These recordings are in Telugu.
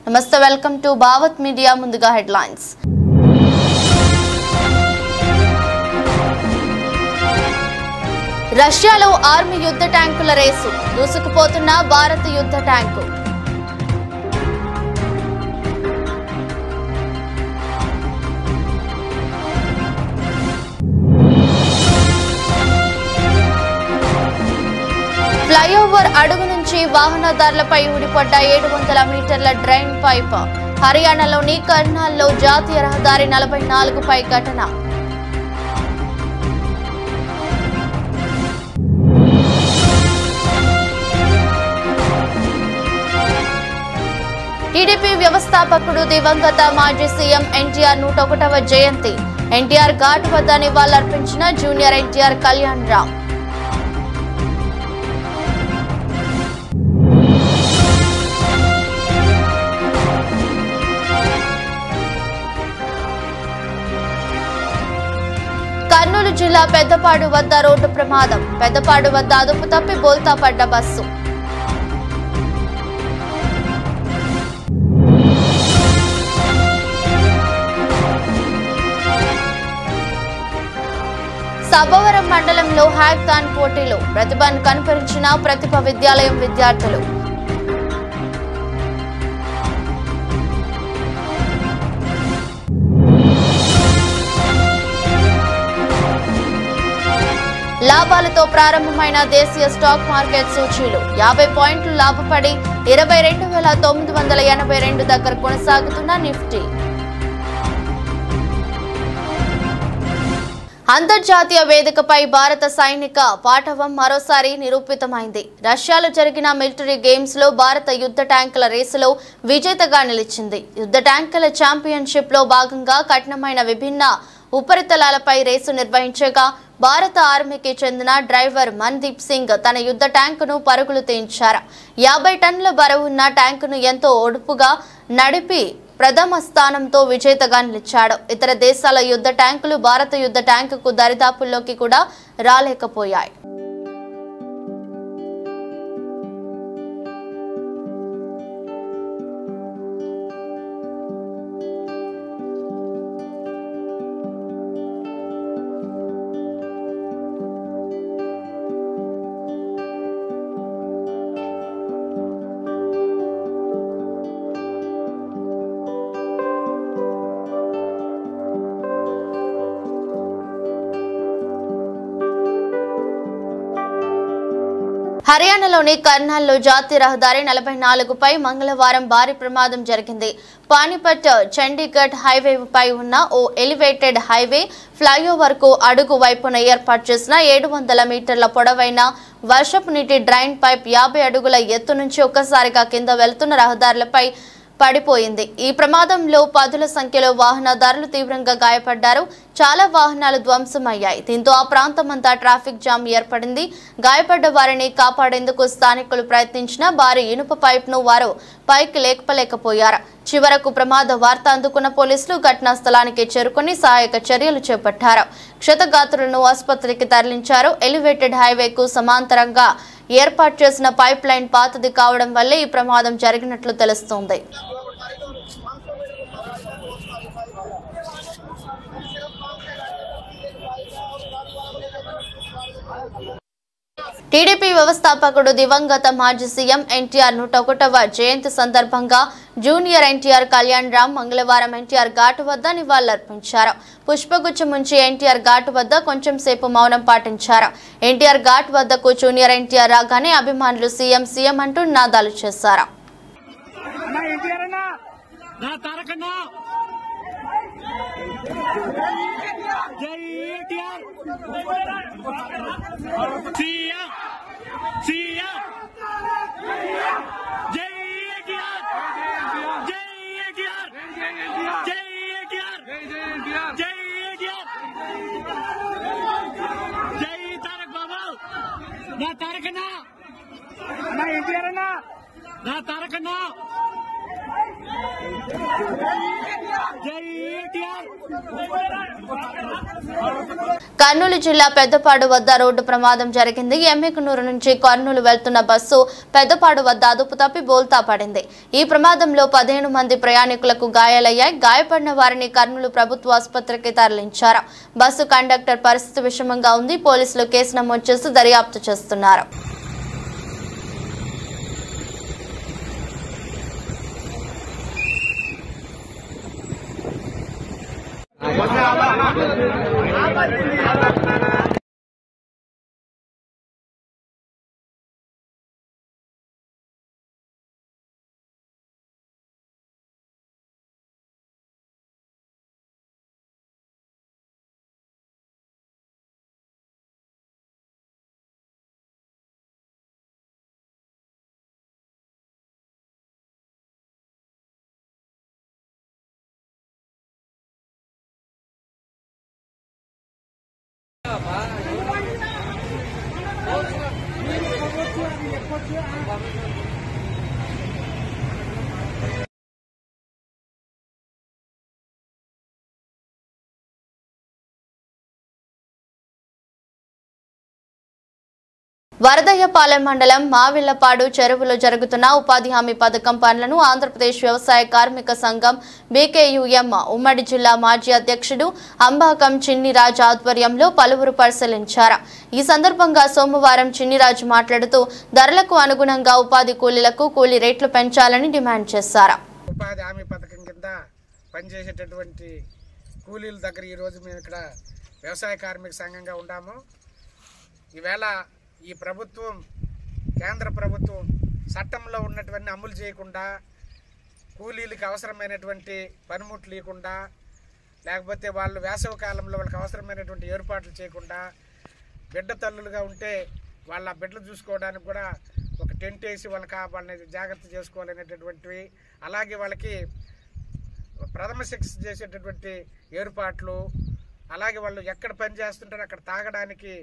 నమస్తే, వెల్కమ్ టు భావత్ మీడియా. ముందుగా హెడ్లైన్స్. రష్యాలో ఆర్మీ యుద్ధ ట్యాంకుల రేసు, దూసుకుపోతున్న భారత యుద్ధ ట్యాంకు. ఫ్లైఓవర్ అడుగు నుంచి వాహనదారులపై ఊడిపడ్డ 700 మీటర్ల డ్రైన్ పైప్. హర్యానాలోని కర్నాల్లో జాతీయ రహదారి 44పై ఘటన. టీడీపీ వ్యవస్థాపకుడు దివంగత మాజీ సీఎం ఎన్టీఆర్ 101వ జయంతి. ఎన్టీఆర్ ఘాట్ వద్ద నివాళులర్పించిన జూనియర్ ఎన్టీఆర్ కళ్యాణ్ రామ్. కర్నూలు జిల్లా పెద్దపాడు వద్ద రోడ్డు ప్రమాదం. పెద్దపాడు వద్ద అదుపు తప్పి బోల్తా పడ్డ బస్సు. సభవరం మండలంలో హ్యాకథాన్ పోటీలు. ప్రతిభను కనపరిచిన ప్రతిభ విద్యాలయం విద్యార్థులు. లాభాలతో ప్రారంభమైన దేశీయ స్టాక్ మార్కెట్ సూచీలు 50 పాయింట్లు లాభపడి 22,982 దగ్గర కొనసాగుతున్న నిఫ్టీ. అంతర్జాతీయ వేదికపై భారత సైనిక పాఠవం మరోసారి నిరూపితమైంది. రష్యాలో జరిగిన మిలిటరీ గేమ్స్ లో భారత యుద్ధ ట్యాంకుల రేసులో విజేతగా నిలిచింది. యుద్ధ ట్యాంకుల ఛాంపియన్షిప్ లో భాగంగా కఠినమైన విభిన్న ఉపరితలాలపై రేసు నిర్వహించగా భారత ఆర్మీకి చెందిన డ్రైవర్ మన్దీప్ సింగ్ తన యుద్ధ ట్యాంకును పరుగులు తీయించారు. 50 టన్నుల బరువున్న ట్యాంకును ఎంతో ఒడుపుగా నడిపి ప్రథమ స్థానంతో విజేతగా నిలిచాడు. ఇతర దేశాల యుద్ధ ట్యాంకులు భారత యుద్ధ ట్యాంకుకు దరిదాపుల్లోకి కూడా రాలేకపోయాయి. హర్యానాలోని కర్నాల్లో జాతీయ రహదారి 44పై మంగళవారం భారీ ప్రమాదం జరిగింది. పానిపట్ చండీగఢ్ హైవేపై ఉన్న ఓ ఎలివేటెడ్ హైవే ఫ్లైఓవర్ కు అడుగు వైపున ఏర్పాటు చేసిన 700 మీటర్ల పొడవైన వర్షపు నీటి డ్రైన్ పైప్ 50 అడుగుల ఎత్తు నుంచి ఒక్కసారిగా కింద వెళ్తున్న రహదారులపై పడిపోయింది. ఈ ప్రమాదంలో పదుల సంఖ్యలో వాహనదారులు తీవ్రంగా గాయపడ్డారు. చాలా వాహనాలు ధ్వంసమయ్యాయి. దీంతో ఆ ప్రాంతమంతా ట్రాఫిక్ జామ్ ఏర్పడింది. గాయపడ్డ వారిని కాపాడేందుకు స్థానికులు ప్రయత్నించినా భారీ ఇనుప పైప్ ను వారు పైకి లేపలేకపోయారు. చివరకు ప్రమాద వార్త అందుకున్న పోలీసులు ఘటనా స్థలానికి చేరుకుని సహాయక చర్యలు చేపట్టారు. క్షతగాత్రులను ఆసుపత్రికి తరలించారు. ఎలివేటెడ్ హైవేకు సమాంతరంగా ఏర్పాటు చేసిన పైప్ లైన్ పాతది కావడం వల్లే ఈ ప్రమాదం జరిగినట్లు తెలుస్తోంది. టీడీపీ వ్యవస్థాపకుడు దివంగత మాజీ సీఎం ఎన్టీఆర్ 101వ జయంతి సందర్భంగా జూనియర్ ఎన్టీఆర్ కళ్యాణ్ రామ్ మంగళవారం ఎన్టీఆర్ ఘాట్ వద్ద నివాళులర్పించారు. పుష్పగుచ్చం ఉంచి ఎన్టీఆర్ ఘాట్ వద్ద కొంచెం సేపు మౌనం పాటించారు. ఎన్టీఆర్ ఘాట్ వద్దకు జూనియర్ ఎన్టీఆర్ రాగానే అభిమానులు సీఎం సీఎం అంటూ నినాదాలు చేశారు. కర్నూలు జిల్లా పెద్దపాడు వద్ద రోడ్డు ప్రమాదం జరిగింది. ఎమ్మికనూరు నుంచి కర్నూలు వెళ్తున్న బస్సు పెద్దపాడు వద్ద అదుపు తప్పి బోల్తా పడింది. ఈ ప్రమాదంలో 15 మంది ప్రయాణికులకు గాయాలయ్యాయి. గాయపడిన వారిని కర్నూలు ప్రభుత్వ ఆసుపత్రికి తరలించారు. బస్సు కండక్టర్ పరిస్థితి విషమంగా ఉంది. పోలీసులు కేసు నమోదు చేసి దర్యాప్తు చేస్తున్నారు. వరదయ్యపాలెం మండలం మావిళ్లపాడు చెరువులో జరుగుతున్న ఉపాధి హామీ పథకం పనులను ఆంధ్రప్రదేశ్ వ్యవసాయ కార్మిక సంఘం బీకేయూఎం ఉమ్మడి జిల్లా మాజీ అధ్యక్షుడు అంబాకం చిన్నిరాజు ఆధ్వర్యంలో పలువురు పరిశీలించారు. ఈ సందర్భంగా సోమవారం చిన్నిరాజు మాట్లాడుతూ ధరలకు అనుగుణంగా ఉపాధి కూలీలకు కూలీ రేట్లు పెంచాలని డిమాండ్ చేశారు. ఉపాధి హామీ పథకం కింద పనిచేసేటటువంటి కూలీల దగ్గర ఈ రోజు మేము ఇక్కడ వ్యవసాయ కార్మిక సంఘంగా ఉన్నాము. ఈవేళ ఈ ప్రభుత్వం కేంద్ర ప్రభుత్వం చట్టంలో ఉన్నటువంటి అమలు చేయకుండా కూలీలకు అవసరమైనటువంటి పనిముట్లు ఇవ్వకుండా లేకపోతే వాళ్ళు వేసవి కాలంలో వాళ్ళకి అవసరమైనటువంటి ఏర్పాట్లు చేయకుండా బిడ్డ తల్లులుగా ఉంటే వాళ్ళ బిడ్డలు చూసుకోవడానికి కూడా ఒక టెంట్ వేసి వాళ్ళని జాగ్రత్త చేసుకోవాలనేటటువంటివి అలాగే వాళ్ళకి ప్రథమ చికిత్స చేసేటటువంటి ఏర్పాట్లు అలాగే వాళ్ళు ఎక్కడ పని చేస్తుంటారో అక్కడ తాగడానికి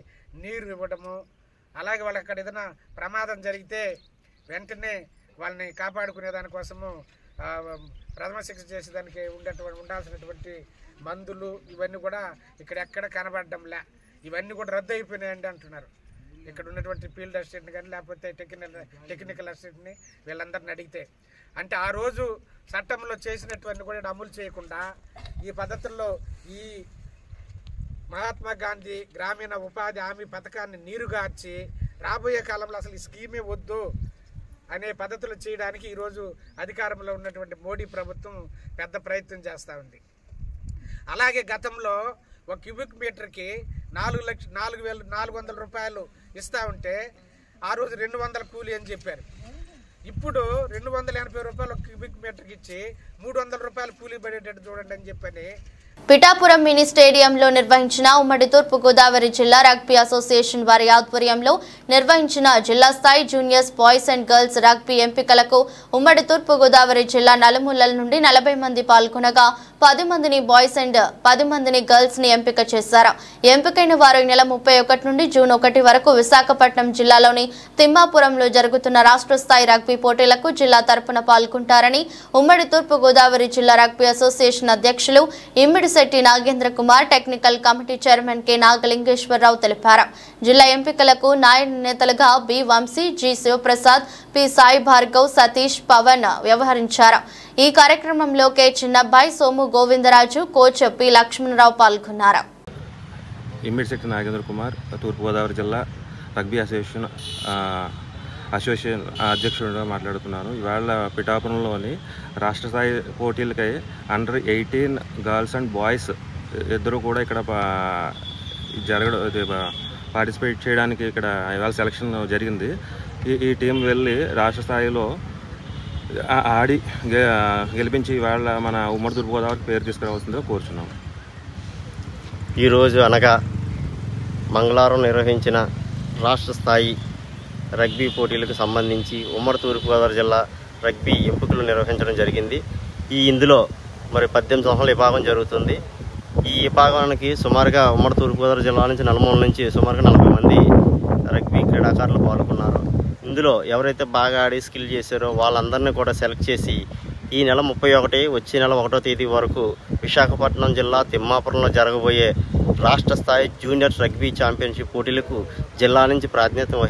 నీరు ఇవ్వడము అలాగే వాళ్ళకి అక్కడ ఏదైనా ప్రమాదం జరిగితే వెంటనే వాళ్ళని కాపాడుకునే దానికోసము ప్రథమ చికిత్స చేసేదానికి ఉండాల్సినటువంటి మందులు ఇవన్నీ కూడా ఇక్కడ ఎక్కడ కనబడడంలే. ఇవన్నీ కూడా రద్దు అయిపోయినాయండి అంటున్నారు. ఇక్కడ ఉన్నటువంటి ఫీల్డ్ అసిస్టెంట్ని కానీ లేకపోతే టెక్నికల్ అసిస్టెంట్ని వీళ్ళందరిని అడిగితే అంటే ఆ రోజు చట్టంలో చేసినటువంటి కూడా అమలు చేయకుండా ఈ పద్ధతుల్లో ఈ మహాత్మా గాంధీ గ్రామీణ ఉపాధి హామీ పథకాన్ని నీరుగార్చి రాబోయే కాలంలో అసలు ఈ స్కీమే వద్దు అనే పద్ధతులు చేయడానికి ఈరోజు అధికారంలో ఉన్నటువంటి మోడీ ప్రభుత్వం పెద్ద ప్రయత్నం చేస్తూ ఉంది. అలాగే గతంలో ఒక క్యూబిక్ మీటర్కి 4,400 రూపాయలు ఇస్తూ ఉంటే ఆ రోజు 200 కూలీ అని చెప్పారు. ఇప్పుడు 280 రూపాయలు క్యూబిక్ మీటర్కి ఇచ్చి 300 రూపాయలు కూలీ పడేటట్టు చూడండి అని చెప్పని పిఠాపురం మినీ స్టేడియంలో నిర్వహించిన ఉమ్మడి తూర్పు గోదావరి జిల్లా రగ్బీ అసోసియేషన్ వారి ఆధ్వర్యంలో నిర్వహించిన జిల్లా స్థాయి juniors boys and girls rugby ఎంపికలకు ఉమ్మడి తూర్పు గోదావరి జిల్లా నలుమూలల నుండి 40 మంది పాల్గొనగా 10 మందిని బాయ్స్ అండ్ 10 మందిని గర్ల్స్ ని ఎంపిక చేశారు. ఎంపికైన వారు ఈ నెల 31 నుండి జూన్ 1 వరకు విశాఖపట్నం జిల్లాలోని తిమ్మాపురంలో జరుగుతున్న రాష్ట్ర స్థాయి రగ్బీ పోటీలకు జిల్లా తరపున పాల్గొంటారని ఉమ్మడి తూర్పు గోదావరి జిల్లా రగ్బీ అసోసియేషన్ అధ్యక్షులు Immidisetti Nagendra Kumar technical committee chairman K Nagalingeswararao తెలిపారు. జిల్లా ఎంపికలకు నాయన నేతలుగా B Vamsi, G Sivaprasad, P Sai Bhargav, Satish, Pavan వ్యవహరించారు. ఈ కార్యక్రమంలో K Chinnabbai, Somu Govindaraju, coach P Lakshmanarao పాల్గొన్నారు. ఇమ్మిడిశెట్టి నాగేంద్ర కుమార్ తూర్పుగోదావరి జిల్లా రగ్బీ అసోసియేషన్ అధ్యక్షుడిగా మాట్లాడుతున్నాను. ఇవాళ పిఠాపురంలోని రాష్ట్ర స్థాయి పోటీలకై అండర్ 18 గర్ల్స్ అండ్ బాయ్స్ ఇద్దరు కూడా ఇక్కడ పార్టిసిపేట్ చేయడానికి ఇక్కడ ఇవాళ సెలక్షన్ జరిగింది. ఈ టీం వెళ్ళి రాష్ట్ర స్థాయిలో ఆడి గెలిపించి ఇవాళ మన ఉమ్మడి తూర్పుగోదావరికి పేరు తీసుకురావాల్సిందిగా కోరుచున్నాం. ఈరోజు అనగా మంగళవారం నిర్వహించిన రాష్ట్ర స్థాయి రగ్బీ పోటీలకు సంబంధించి ఉమ్మడి తూర్పుగోదావరి జిల్లా రగ్బీ ఎంపికలు నిర్వహించడం జరిగింది. ఇందులో మరి 18 సంవత్సరాల విభాగం జరుగుతుంది. ఈ విభాగానికి సుమారుగా ఉమ్మడి తూర్పుగోదావరి జిల్లా నుంచి నలుమూల నుంచి సుమారుగా 40 మంది రగ్బీ క్రీడాకారులు పాల్గొన్నారు. ఇందులో ఎవరైతే బాగా ఆడి స్కిల్ చేశారో వాళ్ళందరినీ కూడా సెలెక్ట్ చేసి ఈ నెల 31 వచ్చే నెల 1వ తేదీ వరకు విశాఖపట్నం జిల్లా తిమ్మాపురంలో జరగబోయే రాష్ట్ర స్థాయి జూనియర్ రగ్బీ ఛాంపియన్షిప్ పోటీలకు జిల్లా నుంచి ప్రాతినిధ్యం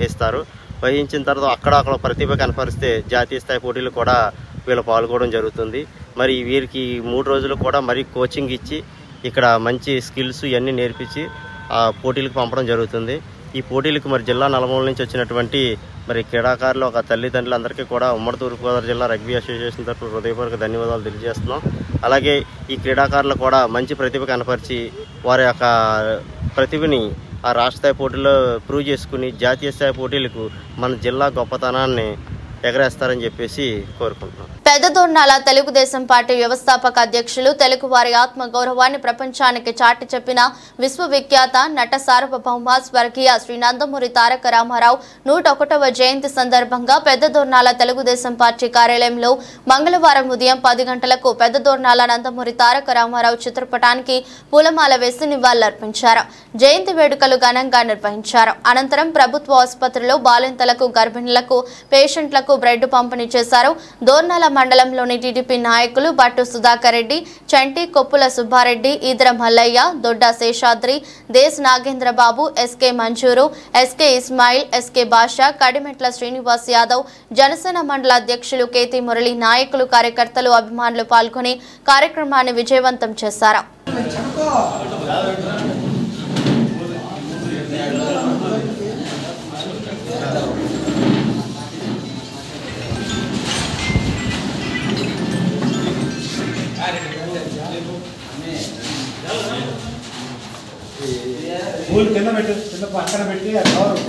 వహించిన తర్వాత అక్కడ ప్రతిభ కనపరిస్తే జాతీయ స్థాయి పోటీలు కూడా వీళ్ళు పాల్గొనడం జరుగుతుంది. మరి వీరికి 3 రోజులు కూడా మరి కోచింగ్ ఇచ్చి ఇక్కడ మంచి స్కిల్స్ ఇవన్నీ నేర్పించి ఆ పోటీలకు పంపడం జరుగుతుంది. ఈ పోటీలకు మరి జిల్లా నలుమూల నుంచి వచ్చినటువంటి మరి క్రీడాకారులు ఒక తల్లిదండ్రులందరికీ కూడా ఉమ్మడి తూర్పుగోదావరి జిల్లా రగ్బీ అసోసియేషన్ తరఫున హృదయపూర్వక ధన్యవాదాలు తెలియజేస్తున్నాం. అలాగే ఈ క్రీడాకారులు కూడా మంచి ప్రతిభ కనపరిచి వారి యొక్క ప్రతిభని ఆ రాష్ట్ర స్థాయి పోటీల్లో ప్రూవ్ చేసుకుని జాతీయ స్థాయి పోటీలకు మన జిల్లా గొప్పతనాన్ని ఎగరేస్తారని చెప్పేసి కోరుకుంటున్నాం. పెద్దదొర్నాల తెలుగుదేశం పార్టీ వ్యవస్థాపక అధ్యక్షులు తెలుగువారి ఆత్మ గౌరవాన్ని ప్రపంచానికి చాటి చెప్పిన విశ్వవిఖ్యాత నట సార్వభౌమ స్వర్గీయ శ్రీ నందమూరి తారక రామారావు 101వ జయంతి సందర్భంగా పెద్దదొర్నాల తెలుగుదేశం పార్టీ కార్యాలయంలో మంగళవారం ఉదయం 10 గంటలకు పెద్దదొర్నాల నందమూరి తారక రామారావు చిత్రపటానికి పూలమాల వేసి నివాళులర్పించారు. జయంతి వేడుకలు ఘనంగా నిర్వహించారు. అనంతరం ప్రభుత్వ ఆసుపత్రిలో బాలింతలకు, గర్భిణులకు, పేషెంట్లకు బ్రెడ్ పంపిణీ చేశారు. దోర్నాల మండలంలోని టీడీపీ నాయకులు బట్టు సుధాకర్ రెడ్డి, చంటి, కొప్పుల సుబ్బారెడ్డి, ఈదర మల్లయ్య, దొడ్డ శేషాద్రి, దేశ్ నాగేంద్రబాబు, ఎస్కే మంజూరు, ఎస్కే ఇస్మాయిల్, ఎస్కే బాషా, కడిమెట్ల శ్రీనివాస్ యాదవ్, జనసేన మండల అధ్యక్షులు కేతి మురళి, నాయకులు, కార్యకర్తలు, అభిమానులు పాల్గొని కార్యక్రమాన్ని విజయవంతం చేశారు. పూలు కింద పెట్టి పక్కన పెట్టి కవర్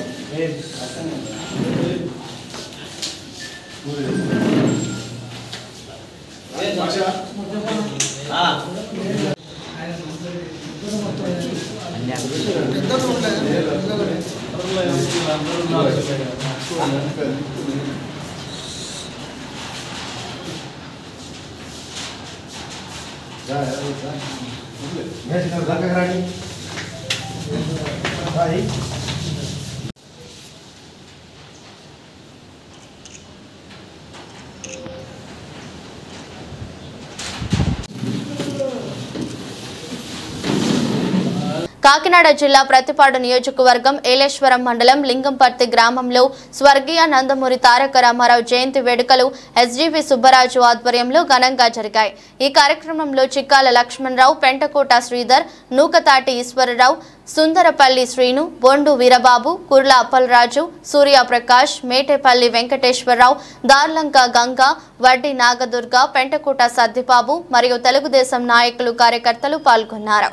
కాకినాడ జిల్లా ప్రతిపాడు నియోజకవర్గం ఏలేశ్వరం మండలం లింగంపర్తి గ్రామంలో స్వర్గీయ నందమూరి తారక రామారావు జయంతి వేడుకలు ఎస్జీవి సుబ్బరాజు ఆధ్వర్యంలో ఘనంగా జరిగాయి. ఈ కార్యక్రమంలో చిక్కాల లక్ష్మణరావు, పెంటకోట శ్రీధర్, నూకతాటి ఈశ్వరరావు, సుందరపల్లి శ్రీను, బొండు వీరబాబు, కుర్ల అప్పలరాజు, సూర్యప్రకాష్, మేటేపల్లి వెంకటేశ్వరరావు, దార్లంక గంగా, వడ్డి నాగదుర్గ, పెంటకోట సద్దిబాబు మరియు తెలుగుదేశం నాయకులు, కార్యకర్తలు పాల్గొన్నారు.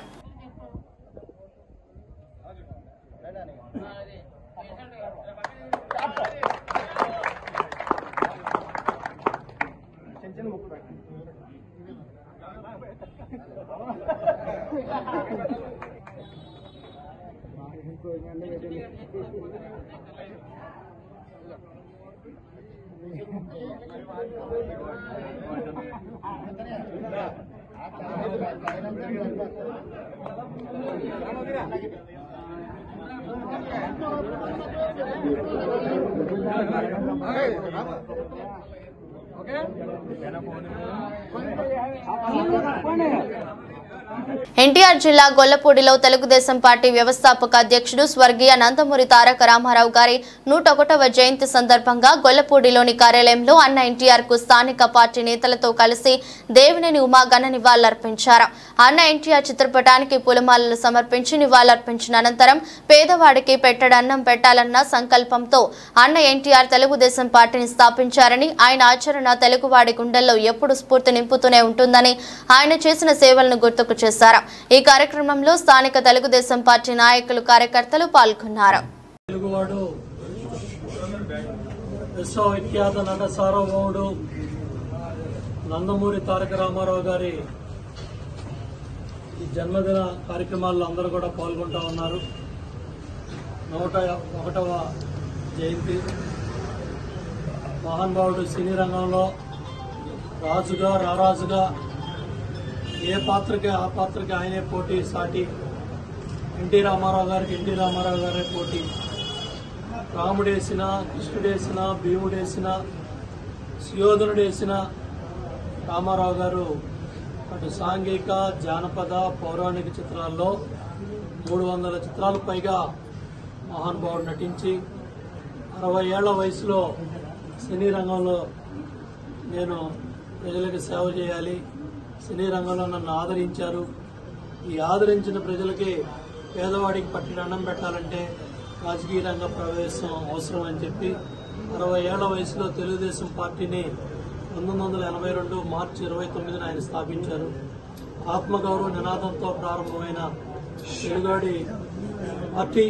ఎన్టీఆర్ జిల్లా గొల్లపూడిలో తెలుగుదేశం పార్టీ వ్యవస్థాపక అధ్యక్షుడు స్వర్గీయ నందమూరి తారక రామారావు గారి 101వ జయంతి సందర్భంగా గొల్లపూడిలోని కార్యాలయంలో అన్న ఎన్టీఆర్ కు స్థానిక పార్టీ నేతలతో కలిసి దేవినేని ఉమా ఘన నివాళులర్పించారు. అన్న ఎన్టీఆర్ చిత్రపటానికి పూలమాలలు సమర్పించి నివాళులర్పించిన అనంతరం పేదవాడికి పెట్టడన్నం పెట్టాలన్న సంకల్పంతో అన్న ఎన్టీఆర్ తెలుగుదేశం పార్టీని స్థాపించారని, ఆయన ఆచరణ తెలుగువాడి గుండెల్లో ఎప్పుడు స్ఫూర్తి నింపుతూనే ఉంటుందని ఆయన చేసిన సేవలను గుర్తుకు చేశారు. ఈ కార్యక్రమంలో స్థానిక తెలుగుదేశం పార్టీ నాయకులు, కార్యకర్తలు పాల్గొన్నారు. తెలుగువాడు విశ్వవిఖ్యాత నట సార్వభౌముడు నందమూరి తారక రామారావు గారి ఈ జన్మదిన కార్యక్రమాల్లో అందరూ కూడా పాల్గొంటూ ఉన్నారు. 101వ జయంతి. మహానుభావుడు సినీ రంగంలో రాజుగా, రారాజుగా ఏ పాత్రకి ఆ పాత్రకి ఆయనే పోటీ సాటి. ఎన్టీ రామారావు గారికి ఎన్టీ రామారావు గారే పోటీ. రాముడేసిన, కృష్ణుడేసిన, భీముడేసిన, సుయోధనుడేసిన రామారావు గారు అటు సాంఘిక, జానపద, పౌరాణిక చిత్రాల్లో 300 చిత్రాలకు పైగా మహానుభావుడు నటించి 60 ఏళ్ల వయసులో సినీ రంగంలో నేను ప్రజలకు సేవ చేయాలి, సినీ రంగంలో నన్ను ఆదరించారు. ఈ ఆదరించిన ప్రజలకి పేదవాడికి పట్టిన అన్నం పెట్టాలంటే రాజకీయ రంగ ప్రవేశం అవసరం అని చెప్పి 60 ఏళ్ల వయసులో తెలుగుదేశం పార్టీని 1982 మార్చి 29న ఆయన స్థాపించారు. ఆత్మగౌరవ నినాదంతో ప్రారంభమైన తెలుగాడి పార్టీ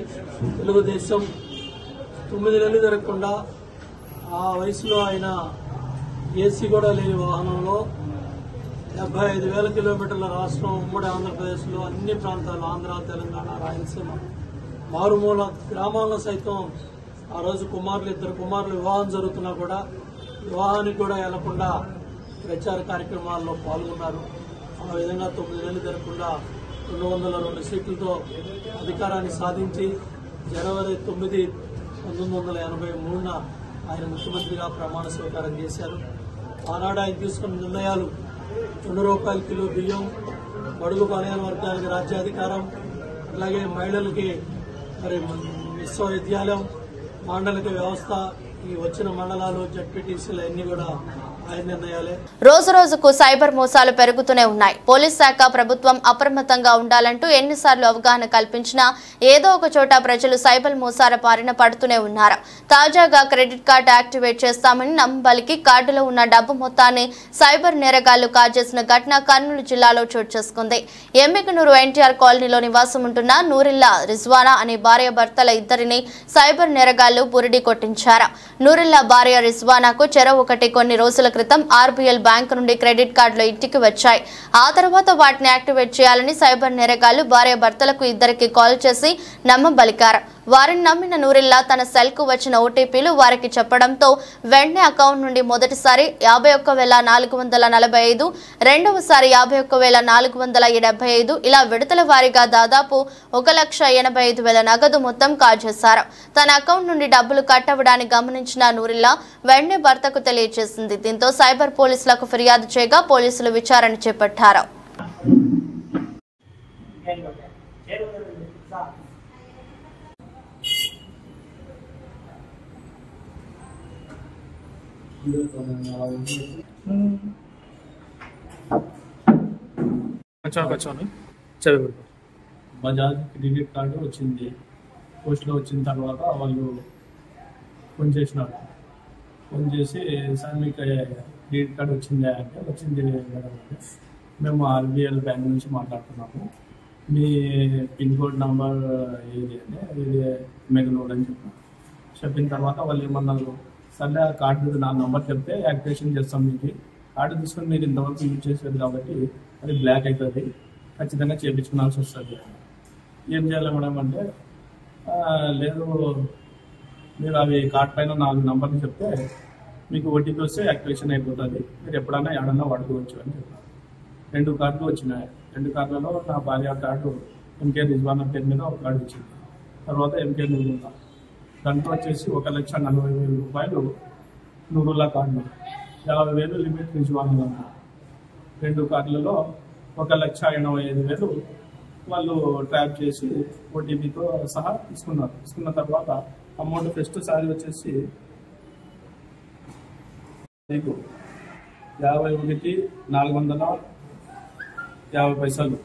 తెలుగుదేశం 9 నెలలు జరగకుండా ఆ వయసులో ఆయన ఏసీ కూడా లేని వాహనంలో 75,000 కిలోమీటర్ల రాష్ట్రం ఉమ్మడి ఆంధ్రప్రదేశ్లో అన్ని ప్రాంతాలు ఆంధ్ర, తెలంగాణ, రాయలసీమ మారుమూల గ్రామాల్లో సైతం ఆ రోజు ఇద్దరు కుమారులు వివాహం జరుగుతున్నా కూడా వివాహానికి కూడా వెళ్లకుండా ప్రచార కార్యక్రమాల్లో పాల్గొన్నారు. ఆ విధంగా 9 నెలలు జరగకుండా 202 సీట్లతో అధికారాన్ని సాధించి జనవరి 9, 1983న ఆయన ముఖ్యమంత్రిగా ప్రమాణ స్వీకారం చేశారు. ఆనాడు ఆయన తీసుకున్న నిర్ణయాలు ₹2 కిలో బియ్యం, బడుగు బలహీన వర్గాలకు రాజ్యాధికారం, అలాగే మహిళలకి మరి విశ్వవిద్యాలయం, మండలిక వ్యవస్థ, ఈ వచ్చిన మండలాలు జడ్పీటీసీలు అన్ని కూడా ఆయన నిర్ణయాలే. రోజు రోజుకు సైబర్ మోసాలు పెరుగుతూనే ఉన్నాయి. పోలీస్ శాఖ ప్రభుత్వం అప్రమత్తంగా ఉండాలంటూ ఎన్నిసార్లు అవగాహన కల్పించినా ఏదో ఒక చోట ప్రజలు సైబర్ మోసాల బారిన పడుతూనే ఉన్నారు. తాజాగా క్రెడిట్ కార్డు యాక్టివేట్ చేస్తామని నమ్మబలికి కార్డులో ఉన్న డబ్బు మొత్తాన్ని సైబర్ నేరగాళ్లు కాజేసిన ఘటన కర్నూలు జిల్లాలో చోటు చేసుకుంది. ఎమ్మికనూరు ఎన్టీఆర్ కాలనీలో నివాసం ఉంటున్న నూరిల్లా రిజ్వానా అనే భార్యాభర్తల ఇద్దరిని సైబర్ నేరగాళ్లు బురిడి కొట్టించారు. నూరిల్లా భార్య రిజ్వానాకు చెరవ ఒకటి కొన్ని రోజుల క్రితం ఆర్బీఎల్ బ్యాంకు నుండి క్రెడిట్ కార్డులు ఇంటికి వచ్చాయి. ఆ తర్వాత వాటిని యాక్టివేట్ చేయాలని సైబర్ నేరగాళ్లు భార్యాభర్తలకు ఇద్దరికి కాల్ చేసి నమ్మబలికారు. వారిని నమ్మిన నూరిల్లా తన సెల్ కు వచ్చిన ఓటీపీలు వారికి చెప్పడంతో వెంటనే అకౌంట్ నుండి మొదటిసారి 51,445, రెండవసారి 51,475 ఇలా విడతల వారీగా దాదాపు 1,85,000 నగదు మొత్తం కాజేశారు. తన అకౌంట్ నుండి డబ్బులు కట్ అవ్వడాన్ని గమనించిన నూరిల్లా వెంటనే భర్తకు తెలియజేసింది. దీంతో సైబర్ పోలీసులకు ఫిర్యాదు చేయగా పోలీసులు విచారణ చేపట్టారు. బజాజ్ క్రెడిట్ కార్డు వచ్చింది. పోస్ట్లో వచ్చిన తర్వాత వాళ్ళు ఫోన్ చేసినారు. ఫోన్ చేసి సార్ మీకు క్రెడిట్ కార్డు వచ్చిందా అంటే వచ్చింది మేడం. మేము ఆర్బీఎల్ బ్యాంక్ నుంచి మాట్లాడుతున్నాము, మీ పిన్ కోడ్ నంబర్ ఏది అంటే ఇది మెగనోడ్ అని చెప్పిన తర్వాత వాళ్ళు ఏమన్నారు, సర్లే ఆ కార్డు నా నంబర్ చెప్తే యాక్టివేషన్ చేస్తాం, మీకు కార్డు తీసుకొని మీరు ఇంతవరకు యూజ్ చేసేది కాబట్టి అది బ్లాక్ అవుతుంది, ఖచ్చితంగా చేయించుకోవాల్సి వస్తుంది. ఏం చేయాలి మేడం అంటే లేదు మీరు అవి కార్డ్ పైన 4 నంబర్లు చెప్తే మీకు ఓటీపీ వస్తే యాక్టివేషన్ అయిపోతుంది, మీరు ఎప్పుడైనా ఏడన్నా వాడుకోవచ్చు అని చెప్పారు. 2 కార్డులు వచ్చినాయి. 2 కార్డులలో నా భార్య కార్డు ఎంకే రిజ్వానా పేరు మీద ఒక కార్డు వచ్చింది. తర్వాత ఎంకే నూరుల్లా, దాంట్లో వచ్చేసి 1,40,000 నూరుల్లా కార్డులు, 50,000 లిమిట్ రిజ్వానా. 2 కార్డులలో 1,85,000 వాళ్ళు ట్రాప్ చేసి ఓటీపీతో సహా తీసుకున్నారు. తీసుకున్న తర్వాత అమౌంట్ ఫస్ట్ సారి వచ్చేసి 51,450 51,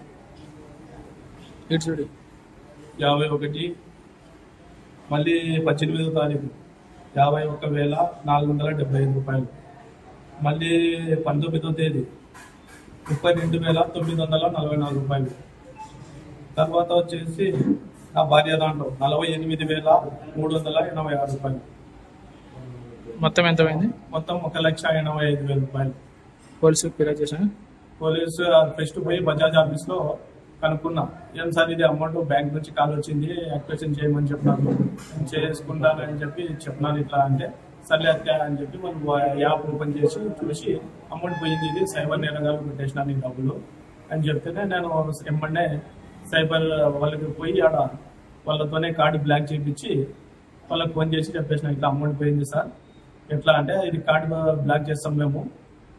మళ్ళీ 18వ తారీఖు 51,475 మళ్ళీ 19వ తేదీ 32,944. తర్వాత వచ్చేసి నా భార్య దాంట్లో 48,386. మొత్తం ఎంత అయింది? మొత్తం 1,85,000. పోలీసులకు ఫిర్యాదు చేశాను. పోలీసు ఫస్ట్ పోయి బజాజ్ ఆఫీస్ లో కనుక్కున్నా, ఏం సార్ ఇది అమౌంట్ బ్యాంక్ నుంచి కాల్ వచ్చింది, యాక్టివేషన్ చేయమని చెప్పినారు, చేసుకుంటానని చెప్పి చెప్పినాను ఇట్లా అంటే, సర్లే అత్తే అని చెప్పి మనం యాప్ ఓపెన్ చేసి చూసి అమౌంట్ పోయింది, ఇది సైబర్ నేరగాళ్ళు పెట్టేసినాను ఈ డబ్బులు అని చెప్తేనే నేను ఎమ్మడే సైబర్ వాళ్ళకి పోయి ఆడ వాళ్ళతోనే కార్డు బ్లాక్ చేయించి వాళ్ళకి ఫోన్ చేసి చెప్పేసిన ఇట్లా అమౌంట్ పోయింది సార్, ఎట్లా అంటే ఇది కార్డు బ్లాక్ చేస్తాం మేము,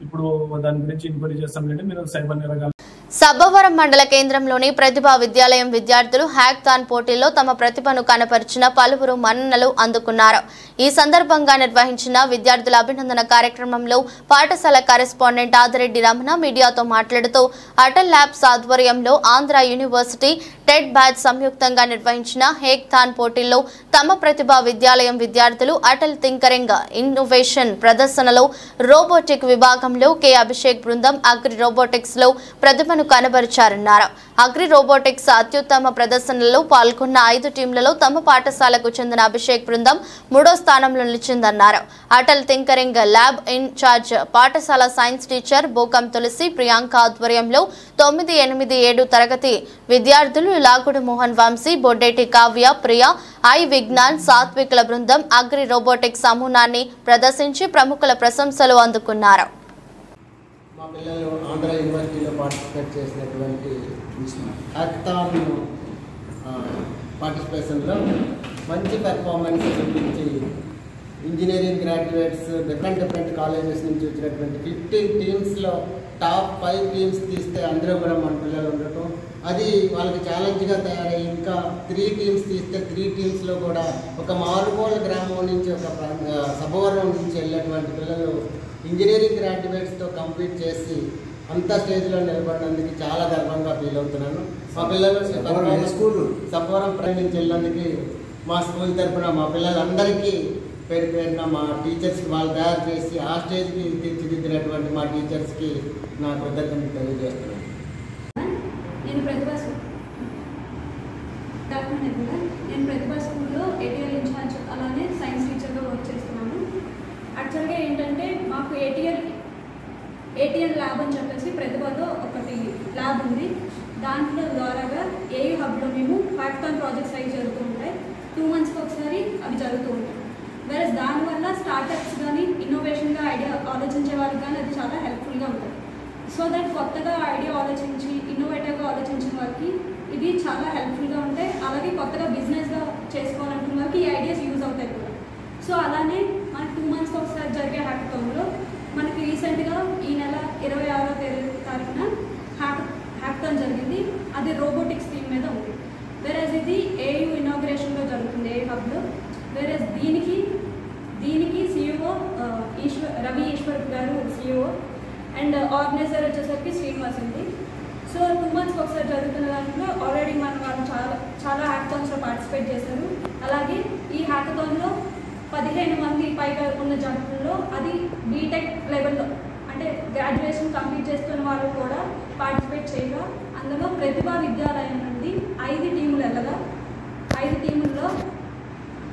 ఇప్పుడు దాని గురించి ఎంక్వైరీ చేస్తాం, మీరు సైబర్ నేరగాళ్ళు సబ్బవరం మండల కేంద్రంలోని ప్రతిభా విద్యాలయం విద్యార్థులు హ్యాక్థాన్ పోటీల్లో తమ ప్రతిభను కనపరిచిన పలువురు మన్ననలు అందుకున్నారు. ఈ సందర్భంగా నిర్వహించిన విద్యార్థుల అభినందన కార్యక్రమంలో పాఠశాల కరెస్పాండెంట్ ఆదిరెడ్డి రమణ మీడియాతో మాట్లాడుతూ అటల్ ల్యాబ్స్ ఆధ్వర్యంలో ఆంధ్ర యూనివర్సిటీ టెడ్ బ్యాచ్ సంయుక్తంగా నిర్వహించిన హ్యాక్థాన్ పోటీల్లో తమ ప్రతిభా విద్యాలయం విద్యార్థులు అటల్ థింకరింగ్ ఇన్నోవేషన్ ప్రదర్శనలో రోబోటిక్ విభాగంలో కె అభిషేక్ బృందం అగ్రి రోబోటిక్స్ లో ప్రతిభను కనబరిచారన్నారు. అగ్రి రోబోటిక్స్ అత్యుత్తమ ప్రదర్శనలో పాల్గొన్న 5 టీంలలో తమ పాఠశాలకు చెందిన అభిషేక్ బృందం 3వ స్థానంలో నిలిచిందన్నారు. అటల్ థింకరింగ్ ల్యాబ్ ఇన్ఛార్జ్ పాఠశాల సైన్స్ టీచర్ బోకం తులసి ప్రియాంక ఆధ్వర్యంలో 9, 8, 7 తరగతి విద్యార్థులు లాగుడు మోహన్ వంశీ, బొడ్డేటి కావ్య, ప్రియ, ఐ విజ్ఞాన్, సాత్వికుల బృందం అగ్రి రోబోటిక్స్ సమూహాన్ని ప్రదర్శించి ప్రముఖుల ప్రశంసలు అందుకున్నారు. మా పిల్లలు ఆంధ్ర యూనివర్సిటీలో పార్టిసిపేట్ చేసినటువంటి హ్యాక్థాన్ పార్టిసిపేషన్లో మంచి పెర్ఫార్మెన్స్ చూపించి ఇంజనీరింగ్ గ్రాడ్యుయేట్స్ డిఫరెంట్ కాలేజెస్ నుంచి వచ్చినటువంటి 15 టీమ్స్లో టాప్ 5 టీమ్స్ తీస్తే అందరూ కూడా మన పిల్లలు ఉండటం, అది వాళ్ళకి ఛాలెంజ్గా తయారై ఇంకా 3 టీమ్స్ తీస్తే 3 టీమ్స్లో కూడా ఒక మారుమూల గ్రామం నుంచి ఒక సబ్బవరం నుంచి వెళ్ళేటువంటి పిల్లలు ఇంజనీరింగ్ గ్రాడ్యుయేట్స్తో కంప్లీట్ చేసి అంత స్టేజ్లో నిలబడినందుకు చాలా గర్వంగా ఫీల్ అవుతున్నాను. మా పిల్లలు సబ్బవరం నుంచి వెళ్ళినందుకు మా స్కూల్ తరఫున మా పిల్లలందరికీ పేరు పేరున మా టీచర్స్కి వాళ్ళు తయారు చేసి ఆ స్టేజ్కి తీర్చిదిద్దినటువంటి మా టీచర్స్కి నా కృతజ్ఞతలు తెలియజేస్తున్నాను. నేను ప్రతిభా స్కూల్లో ఏటీఎల్ ఇన్ఛార్జ్ అలానే సైన్స్ టీచర్గా వర్క్ చేస్తున్నాను. యాక్చువల్గా ఏంటంటే మాకు ఏటీఎల్ ల్యాబ్ అని చెప్పేసి ప్రతిభలో ఒకటి ల్యాబ్ ఉంది. దాంట్లో ద్వారాగా ఏయూ హబ్లో మేము హ్యాక్థాన్ ప్రాజెక్ట్స్ అవి జరుగుతూ ఉంటాయి. 2 మంత్స్కి ఒకసారి అవి జరుగుతూ ఉంటాయి. వేరే దానివల్ల స్టార్టప్స్ కానీ ఇన్నోవేషన్గా ఐడియా ఆలోచించే వాళ్ళకి కానీ అది చాలా హెల్ప్ఫుల్గా ఉంటుంది. సో దట్ కొత్తగా ఐడియా ఆలోచించి ఇన్నోవేటివ్గా ఆలోచించిన వాళ్ళకి ఇది చాలా హెల్ప్ఫుల్గా ఉంటాయి. అలాగే కొత్తగా బిజినెస్గా చేసుకోవాలనుకున్న వాళ్ళకి ఈ ఐడియాస్ యూజ్ అవుతాయి కూడా. సో అలానే మనకి 2 మంత్స్కి ఒకసారి జరిగే హ్యాక్థాన్లో మనకి రీసెంట్గా ఈ నెల 26వ తారీఖున హ్యాక్థాన్ జరిగింది. అది రోబోటిక్స్ థీమ్ మీద ఉంది. వేరేజ్ ఇది ఏయూ ఇనాగ్రేషన్లో జరుగుతుంది ఏయూ హబ్లో. వేరేజ్ దీనికి CEO రవి ఈశ్వర్ గారు CEO అండ్ ఆర్గనైజర్ వచ్చేసరికి శ్రీనివాస్ అండి. సో 2 మంత్స్కి ఒకసారి జరుగుతున్న దాంట్లో ఆల్రెడీ మనం వాళ్ళు చాలా హ్యాకథాన్స్లో పార్టిసిపేట్ చేశారు. అలాగే ఈ హ్యాకథాన్లో 15 మంది పైగా ఉన్న జట్టుల్లో అది బీటెక్ లెవెల్లో అంటే గ్రాడ్యుయేషన్ కంప్లీట్ చేస్తున్న వాళ్ళు కూడా పార్టిసిపేట్ చేయగా అందులో ప్రతిభా విద్యాలయం నుండి 5 టీములు వెళ్ళగా 5 టీముల్లో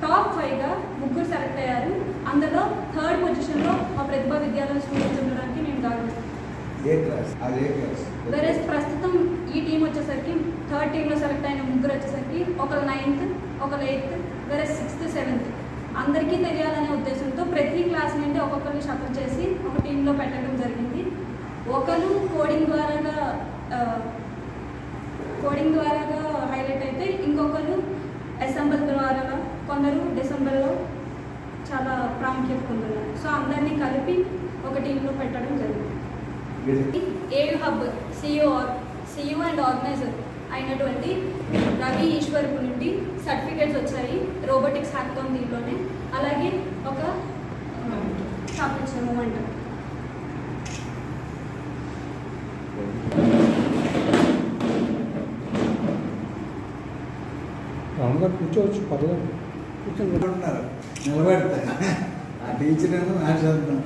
టాప్ 5గా 3 సెలెక్ట్ అయ్యారు. అందులో 3rd పొజిషన్లో మా ప్రతిభా విద్యాలయం స్టూడెంట్స్ ఉండడానికి మేము గౌరవిస్తాం. వేరే ప్రస్తుతం ఈ టీం వచ్చేసరికి 3rd టీంలో సెలెక్ట్ అయిన 3 వచ్చేసరికి ఒకరు 9th, ఒకరు 8th, వేరే 6th, 7th అందరికీ తెలియాలనే ఉద్దేశంతో ప్రతి క్లాస్ నుండి ఒక్కొక్కరిని షఫల్ చేసి ఒక టీంలో పెట్టడం జరిగింది. ఒకరు కోడింగ్ ద్వారాగా హైలైట్ అయితే ఇంకొకరు అసెంబ్లీ ద్వారా, కొందరు డిసెంబర్లో చాలా ప్రాముఖ్యత పొందుతున్నారు. సో అందరినీ కలిపి ఒక టీంలో పెట్టడం జరిగింది. AU hub CEO and organizer అయినటువంటి రవి ఈశ్వర్ నుండి సర్టిఫికేట్స్ వచ్చాయి రోబోటిక్స్ హ్యాకథాన్ దీంట్లోనే. అలాగే ఒక చాక్లెట్స్ మూమెంట్. కూర్చోవచ్చు, పర్లేదు, కూర్చొని నిలబెడతాయి ఆ టీచర్ మాట్లాడుతున్నాం.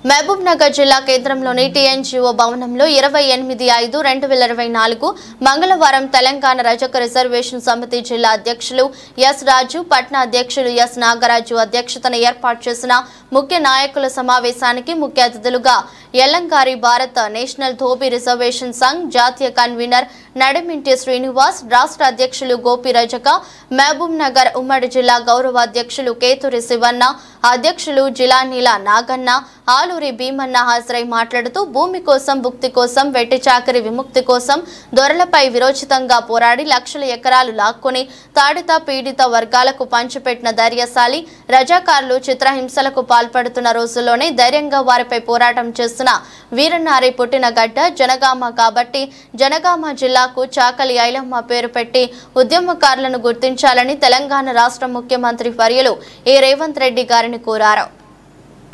మహబూబ్ నగర్ జిల్లా కేంద్రంలోని TNGO భవనంలో 28/5/2024 మంగళవారం తెలంగాణ రజక రిజర్వేషన్ సమితి జిల్లా అధ్యక్షులు ఎస్ రాజు, పట్నా అధ్యక్షులు ఎస్ నాగరాజు అధ్యక్షతన ఏర్పాటు చేసిన ముఖ్య నాయకుల సమావేశానికి ముఖ్య అతిథులుగా ఎల్లంకారి భారత్ నేషనల్ ధోబీ రిజర్వేషన్ సంఘ్ జాతీయ కన్వీనర్ నడిమింటి శ్రీనివాస్, రాష్ట్ర అధ్యక్షులు గోపి రజక, మహబూబ్ నగర్ ఉమ్మడి జిల్లా గౌరవ అధ్యక్షులు కేతురి శివన్న, అధ్యక్షులు జిలానీల నాగన్న, ఆలూరి భీమన్న హాజరై మాట్లాడుతూ భూమి కోసం, భుక్తి కోసం, వెట్టి చాకరి విముక్తి కోసం దొరలపై విరోచితంగా పోరాడి లక్షల ఎకరాలు లాక్కొని తాడిత పీడిత వర్గాలకు పంచిపెట్టిన ధైర్యశాలి, రజాకారులు చిత్రహింసలకు పాల్పడుతున్న రోజుల్లోనే ధైర్యంగా వారిపై పోరాటం చేస్తున్న వీరనారి పుట్టిన గడ్డ జనగామ కాబట్టి జనగామ జిల్లాకు చాకలి ఐలమ్మ పేరు పెట్టి ఉద్యమకారులను గుర్తించాలని తెలంగాణ రాష్ట్ర ముఖ్యమంత్రి వర్యులు ఏ రేవంత్ రెడ్డి గారిని కోరారు.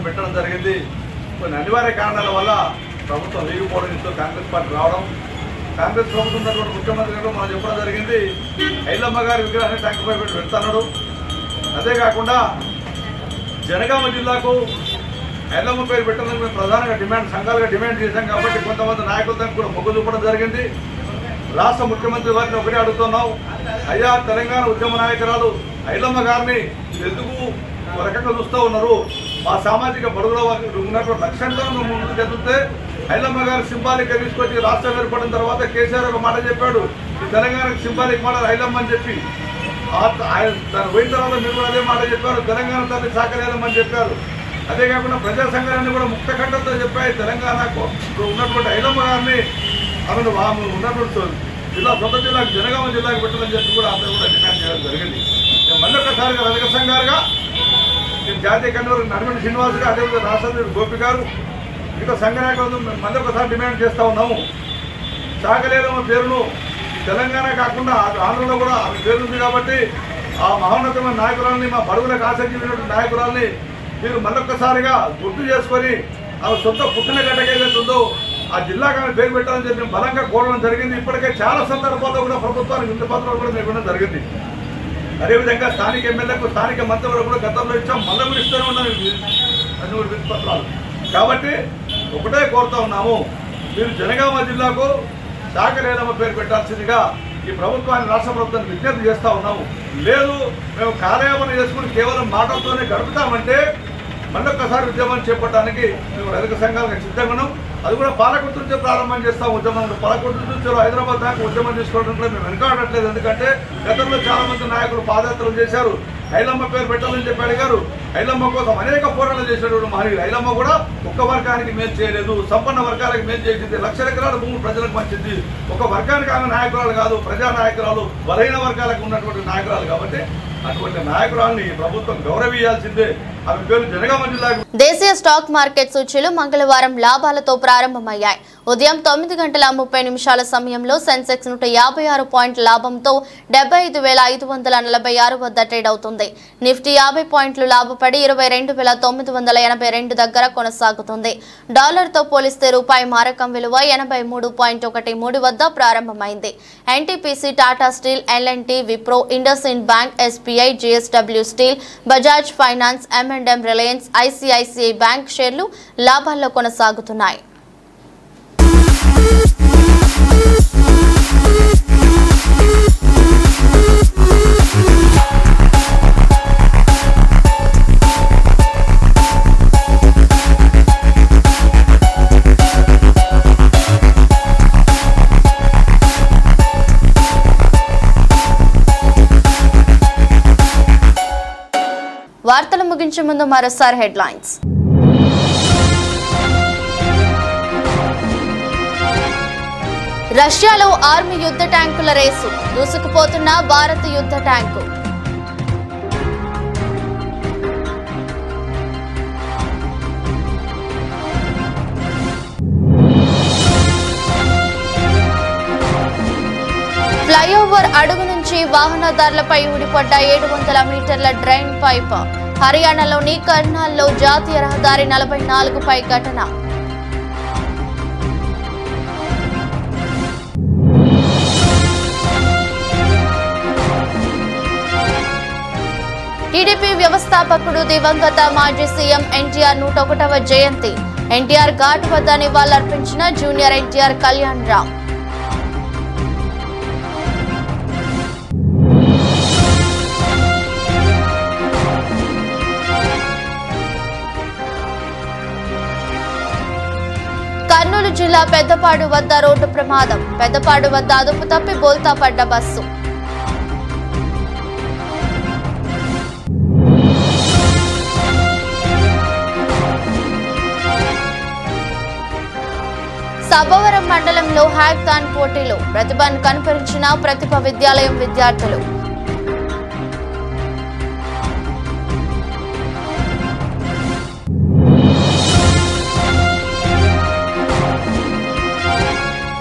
పెట్టడం జరిగింది. కొన్ని అనివార్య కారణాల వల్ల ప్రభుత్వం లేకపోవడంతో కాంగ్రెస్ పార్టీ రావడం, కాంగ్రెస్ ప్రభుత్వం ఉన్నటువంటి ముఖ్యమంత్రి గారు మనం చెప్పడం జరిగింది. ఐలమ్మ గారి విగ్రహాన్ని ట్యాంకుపై పెట్టి పెడతాడు. అంతేకాకుండా జనగామ జిల్లాకు ఐలమ్మ పేరు పెట్టాలని మేము ప్రధానంగా సంఘాలుగా డిమాండ్ చేశాం. కాబట్టి కొంతమంది నాయకులతో కూడా మొగ్గు చూపడం జరిగింది. రాష్ట్ర ముఖ్యమంత్రి వారిని ఒకటే అడుగుతున్నాం, అయ్యా తెలంగాణ ఉద్యమ నాయకురాలు ఐలమ్మ గారిని ఎందుకు ఒక రకంగా చూస్తూ ఉన్నారు? మా సామాజిక బడుగులో ఉన్నటువంటి లక్ష్యంతో ముందుకు చెందితే ఐలమ్మ గారు సింబాలిక్ తీసుకొచ్చి రాష్ట్రం ఏర్పడిన తర్వాత కేసీఆర్ ఒక మాట చెప్పాడు, ఈ తెలంగాణకు సింబాలిక్ మాట ఐలమ్మ అని చెప్పి దాని పోయిన తర్వాత మీరు కూడా అదే మాట చెప్పారు, తెలంగాణ తల్లి చాకలి ఐలమ్మ అని చెప్పారు. అదే కాకుండా ప్రజా సంఘాలన్నీ కూడా ముక్త కంఠంతో చెప్పాయి తెలంగాణకు ఉన్నటువంటి ఐలమ్మ గారిని ఆమెను ఉన్నటువంటి జిల్లా సొంత జిల్లాకు జనగామ జిల్లాకు పెట్టాలని చెప్పి కూడా అందరూ కూడా డిమాండ్ చేయడం జరిగింది. మేము మళ్ళీ ఒకసారిగా రజక సంఘాలుగా నేను జాతీయ కన్వీనర్ నడిమింటి శ్రీనివాస్ గారు, అదేవిధంగా రాష్ట్ర గోపి గారు, మిగతా సంఘ నాయకులు మళ్ళీ ఒకసారి డిమాండ్ చేస్తూ ఉన్నాము. చాకలేలమ్మ పేరును తెలంగాణ కాకుండా ఆంధ్రలో కూడా ఆమె పేరుంది కాబట్టి ఆ మహోన్నతమైన నాయకురాలని, మా బడుగులకు ఆసక్తి నాయకురాలని మీరు మళ్ళొక్కసారిగా గుర్తు చేసుకొని ఆమె సొంత పుట్టిన గడ్డకి ఏదైతుందో ఆ జిల్లాకు ఆమె పేరు పెట్టాలని చెప్పి మేము బలంగా కోరడం జరిగింది. ఇప్పటికే చాలా సందర్భాల్లో కూడా ప్రభుత్వానికి వినతి పత్రాలు కూడా మేము ఇవ్వడం జరిగింది. అదేవిధంగా స్థానిక ఎమ్మెల్యేలకు, స్థానిక మంత్రులకు కూడా గతంలో ఇచ్చాం, మళ్ళీ కూడా ఇస్తూనే ఉన్నాం వినతి పత్రాలు. కాబట్టి ఒకటే కోరుతా ఉన్నాము, మీరు జనగామ జిల్లాకు చాకలి ఐలమ్మ పేరు పెట్టాల్సిందిగా ఈ ప్రభుత్వాన్ని, రాష్ట్ర ప్రభుత్వాన్ని విజ్ఞప్తి చేస్తూ ఉన్నాము. లేదు మేము కార్యాపన చేసుకుని కేవలం మాటలతోనే గడుపుతామంటే మళ్ళొక్కసారి ఉద్యమం చేపట్టడానికి మేము రజక సంఘాలుగా సిద్ధంగా ఉన్నాం. అది కూడా పాలకుర్తి నుంచే ప్రారంభం చేస్తాం ఉద్యమం. పాలకుర్తి నుంచి హైదరాబాద్ దాకా ఉద్యమం తీసుకోవడంలో మేము వెనకాడట్లేదు. ఎందుకంటే గతంలో చాలా మంది నాయకులు పాదయాత్రలు చేశారు, ఐలమ్మ పేరు పెట్టాలని చెప్పి అడిగారు. ఐలమ్మ కోసం అనేక పోరాటాలు చేసినటువంటి మహనీయులు. ఐలమ్మ కూడా ఒక్క వర్గానికి మేలు చేయలేదు, సంపన్న వర్గాలకు మేలు చేసింది, లక్షల ఎకరాల భూములు ప్రజలకు మంచింది. ఒక వర్గానికి ఆమె నాయకురాలు కాదు, ప్రజా నాయకురాలు, బలహీన వర్గాలకు ఉన్నటువంటి నాయకురాలు. కాబట్టి అటువంటి నాయకురాలని ప్రభుత్వం గౌరవించాల్సిందే. ఆమె పేరు జనగామ జిల్లా. దేశీయ స్టాక్ మార్కెట్ సూచీలు మంగళవారం లాభాలతో ప్రారంభమయ్యాయి. ఉదయం 9:30 సమయంలో సెన్సెక్స్ 156 పాయింట్ల లాభంతో 75,546 వద్ద ట్రేడ్ అవుతుంది. నిఫ్టీ 50 పాయింట్లు లాభపడి 22,982 దగ్గర కొనసాగుతుంది. డాలర్తో పోలిస్తే రూపాయి మారకం విలువ 83.13 వద్ద ప్రారంభమైంది. NTPC, Tata steel, LNT, Wipro, IndusInd bank, SBI, JSW steel, Bajaj finance, M&M, Reliance, ICICI bank షేర్లు లాభాల్లో కొనసాగుతున్నాయి. వార్తలు ముగించే ముందు మరోసారి హెడ్లైన్స్. రష్యాలో ఆర్మీ యుద్ధ ట్యాంకుల రేసు, దూసుకుపోతున్న భారత యుద్ధ ట్యాంకు. ఫ్లైఓవర్ అడుగు నుంచి వాహనదారులపై ఊడిపడ్డ 700 మీటర్ల డ్రైన్ పైప్. హర్యానాలోని కర్నాల్లో జాతీయ రహదారి 44పై ఘటన. టీడీపీ వ్యవస్థాపకుడు దివంగత మాజీ సీఎం ఎన్టీఆర్ 101వ జయంతి. ఎన్టీఆర్ ఘాట్ వద్ద నివాళులర్పించిన జూనియర్ ఎన్టీఆర్ కళ్యాణ్ రామ్. కర్నూలు జిల్లా పెద్దపాడు వద్ద రోడ్డు ప్రమాదం. పెద్దపాడు వద్ద అదుపు తప్పి బోల్తా పడ్డ బస్సు. సభవరం మండలంలో హ్యాక్థాన్ పోటీలో ప్రతిభను కనపరిచిన ప్రతిభ విద్యాలయం విద్యార్థులు.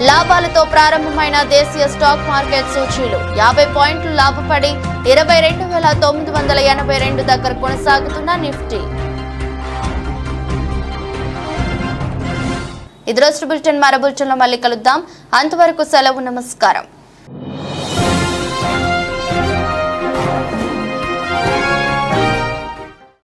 లాభాలతో ప్రారంభమైన దేశీయ స్టాక్ మార్కెట్ సూచీలు 50 పాయింట్లు లాభపడి 22,982 దగ్గర కొనసాగుతున్న నిఫ్టీ. ఇది రోజు బులెటిన్. మరో బులెటిన్లో మళ్ళీ కలుద్దాం. అంతవరకు సెలవు. నమస్కారం.